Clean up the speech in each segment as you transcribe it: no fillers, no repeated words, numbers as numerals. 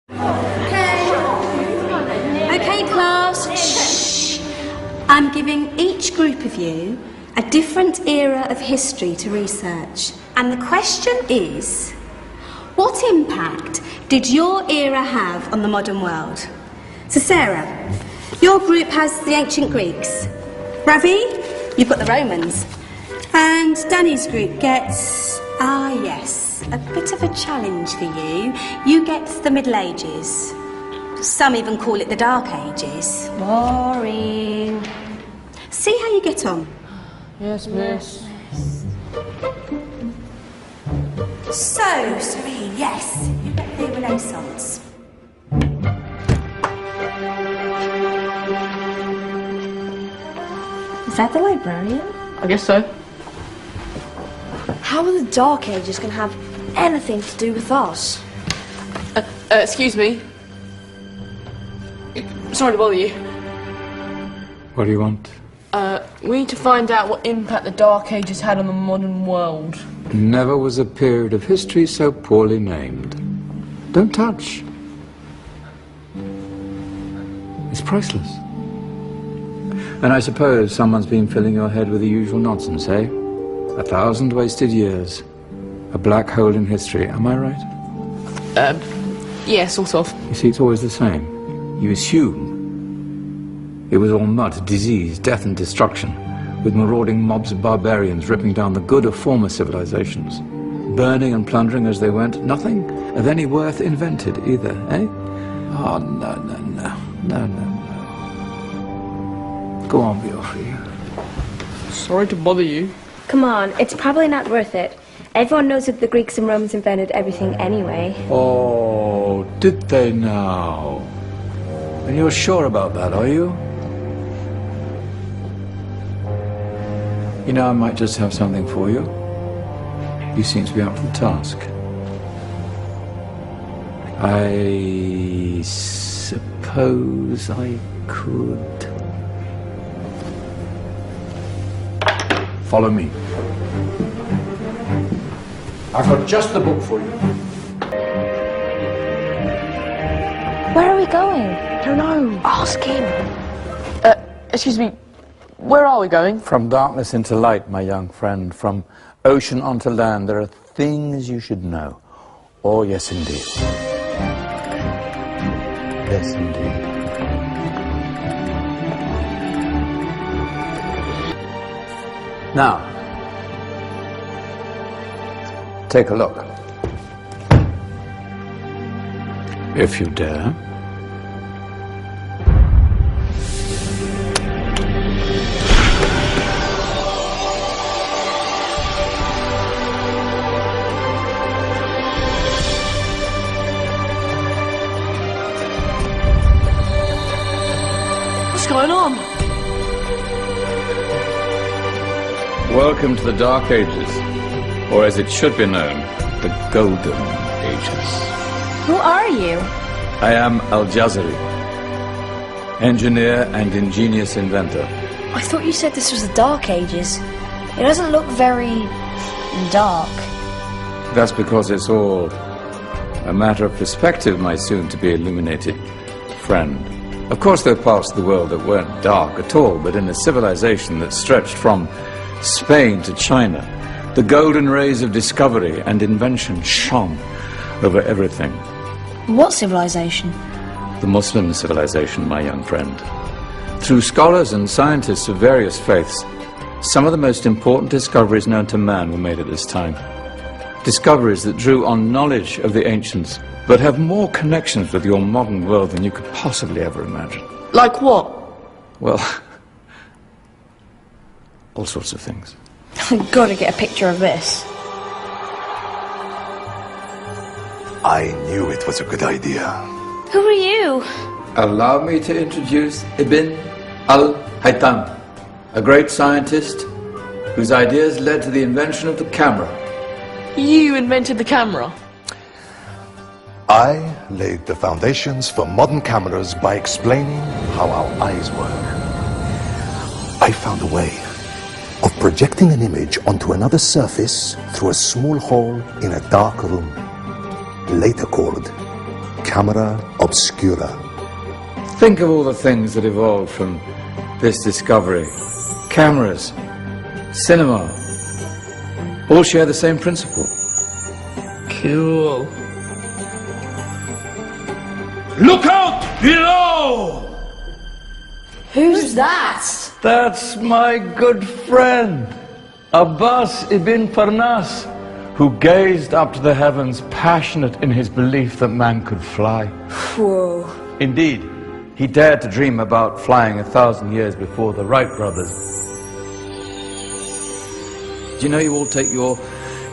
Okay, class. Shh. I'm giving each group of you a different era of history to research. And the question is, what impact did your era have on the modern world? So Sarah, your group has the ancient Greeks. Ravi, you've got the Romans. And Danny's group gets, yes, a bit of a challenge for you. You get the Middle Ages. Some even call it the Dark Ages. Boring. See how you get on. Yes, miss. So, Serene, yes, you get the Renaissance. Is that the librarian? I guess so. How are the Dark Ages going to have anything to do with us? Excuse me. Sorry to bother you. What do you want? We need to find out what impact the Dark Ages had on the modern world. Never was a period of history so poorly named. Don't touch. It's priceless. And I suppose someone's been filling your head with the usual nonsense, eh? 1,000 wasted years. A black hole in history, am I right? Yeah, sort of. You see, it's always the same. You assume it was all mud, disease, death and destruction, with marauding mobs of barbarians ripping down the good of former civilizations, burning and plundering as they went. Nothing of any worth invented either, eh? Oh, no. Go on, Biofri. Sorry to bother you. Come on, it's probably not worth it. Everyone knows that the Greeks and Romans invented everything anyway. Oh, did they now? And you're sure about that, are you? You know, I might just have something for you. You seem to be up for the task. I suppose I could. Follow me. I've got just the book for you. Where are we going? I don't know. Ask him. Excuse me. Where are we going? From darkness into light, my young friend. From ocean onto land, there are things you should know. Oh, yes, indeed. Yes, indeed. Now, take a look. If you dare. What's going on? Welcome to the Dark Ages, or as it should be known, the Golden Ages. Who are you? I am Al-Jazari, engineer and ingenious inventor. I thought you said this was the Dark Ages. It doesn't look very dark. That's because it's all a matter of perspective, my soon-to-be illuminated friend. Of course, there are parts of the world that weren't dark at all, but in a civilization that stretched from Spain to China, the golden rays of discovery and invention shone over everything. What civilization? The Muslim civilization, my young friend. Through scholars and scientists of various faiths, some of the most important discoveries known to man were made at this time. Discoveries that drew on knowledge of the ancients, but have more connections with your modern world than you could possibly ever imagine. Like what? Well, all sorts of things. I've got to get a picture of this. I knew it was a good idea. Who are you? Allow me to introduce Ibn al-Haytham, a great scientist whose ideas led to the invention of the camera. You invented the camera? I laid the foundations for modern cameras by explaining how our eyes work. I found a way of projecting an image onto another surface through a small hole in a dark room, later called camera obscura. Think of all the things that evolved from this discovery. Cameras, cinema, all share the same principle. Cool. Look out below! Who's that? That's my good friend, Abbas ibn Farnas, who gazed up to the heavens, passionate in his belief that man could fly. Whoa. Indeed, he dared to dream about flying 1,000 years before the Wright brothers. Do you know you all take your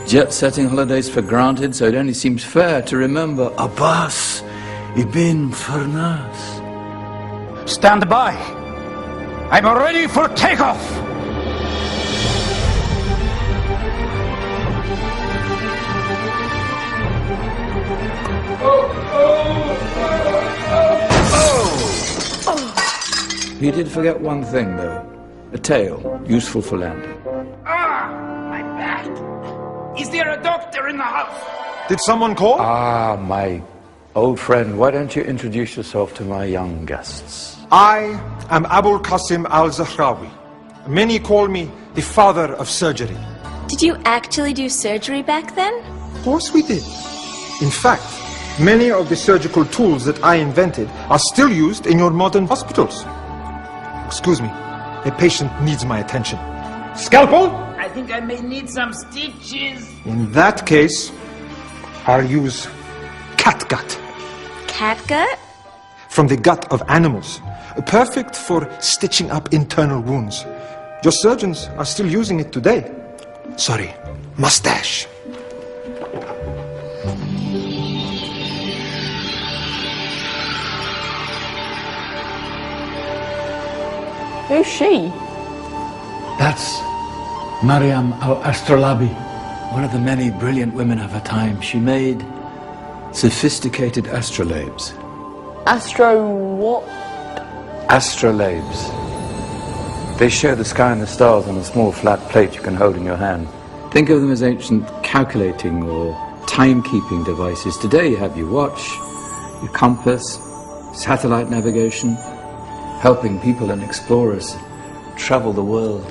jet-setting holidays for granted, so it only seems fair to remember Abbas ibn Farnas. Stand by. I'm ready for takeoff. He did forget one thing, though. A tail, useful for landing. My back. Is there a doctor in the house? Did someone call? Ah, my old friend, why don't you introduce yourself to my young guests? I am Abul Qasim al-Zahrawi. Many call me the father of surgery. Did you actually do surgery back then? Of course we did. In fact, many of the surgical tools that I invented are still used in your modern hospitals. Excuse me, a patient needs my attention. Scalpel? I think I may need some stitches. In that case, I'll use catgut. Catgut? From the gut of animals. Perfect for stitching up internal wounds. Your surgeons are still using it today. Sorry, mustache. Who's she? That's Maryam al-Astrolabi. One of the many brilliant women of her time, she made sophisticated astrolabes. Astro what? Astrolabes. They show the sky and the stars on a small flat plate you can hold in your hand. Think of them as ancient calculating or timekeeping devices. Today you have your watch, your compass, satellite navigation, helping people and explorers travel the world.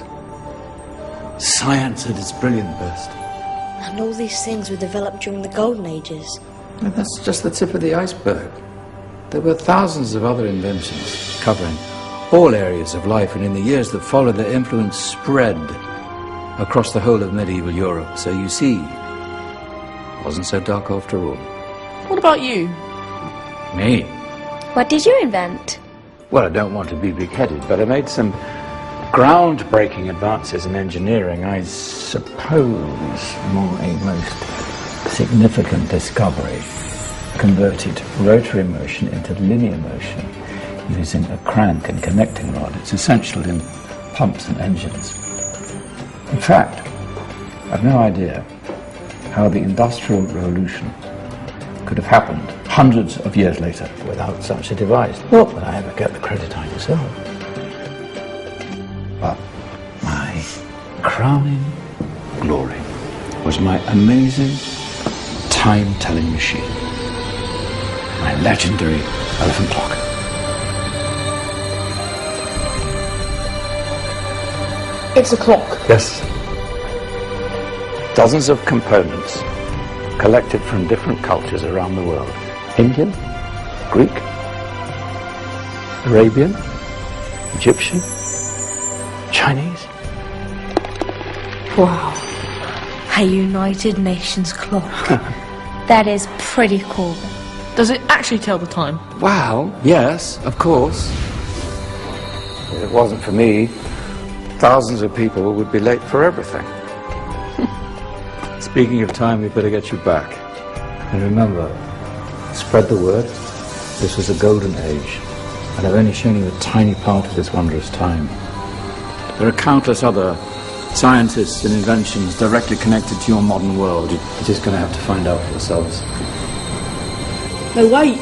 Science at its brilliant best. And all these things were developed during the Golden Ages. And that's just the tip of the iceberg. There were thousands of other inventions covering all areas of life, and in the years that followed, their influence spread across the whole of medieval Europe. So you see, it wasn't so dark after all. What about you? Me? What did you invent? Well, I don't want to be big-headed, but I made some groundbreaking advances in engineering. I suppose my most significant discovery converted rotary motion into linear motion using a crank and connecting rod. It's essential in pumps and engines. In fact, I've no idea how the Industrial Revolution could have happened hundreds of years later without such a device. Not that I ever get the credit I deserve. But my crowning glory was my amazing time-telling machine. My legendary elephant clock. It's a clock. Yes. Dozens of components collected from different cultures around the world. Indian, Greek, Arabian, Egyptian, Chinese. Wow. A United Nations clock. That is pretty cool. Does it actually tell the time? Well, yes, of course. If it wasn't for me, thousands of people would be late for everything. Speaking of time, we'd better get you back. And remember, spread the word. This was a golden age, and I've only shown you a tiny part of this wondrous time. There are countless other scientists and inventions directly connected to your modern world. You're just going to have to find out for yourselves. No, wait.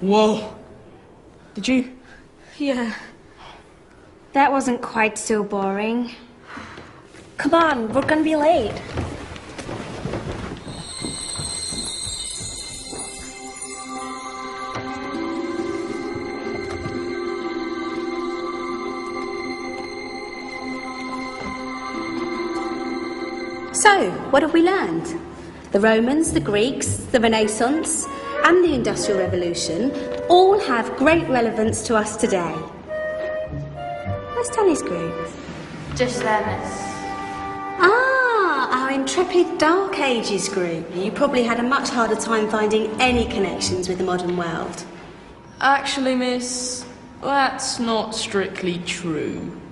Whoa. Did you? Yeah. That wasn't quite so boring. Come on, we're gonna be late. So, what have we learned? The Romans, the Greeks, the Renaissance, and the Industrial Revolution all have great relevance to us today. Where's Danny's group? Just there, miss. Ah, our intrepid Dark Ages group. You probably had a much harder time finding any connections with the modern world. Actually, miss, that's not strictly true.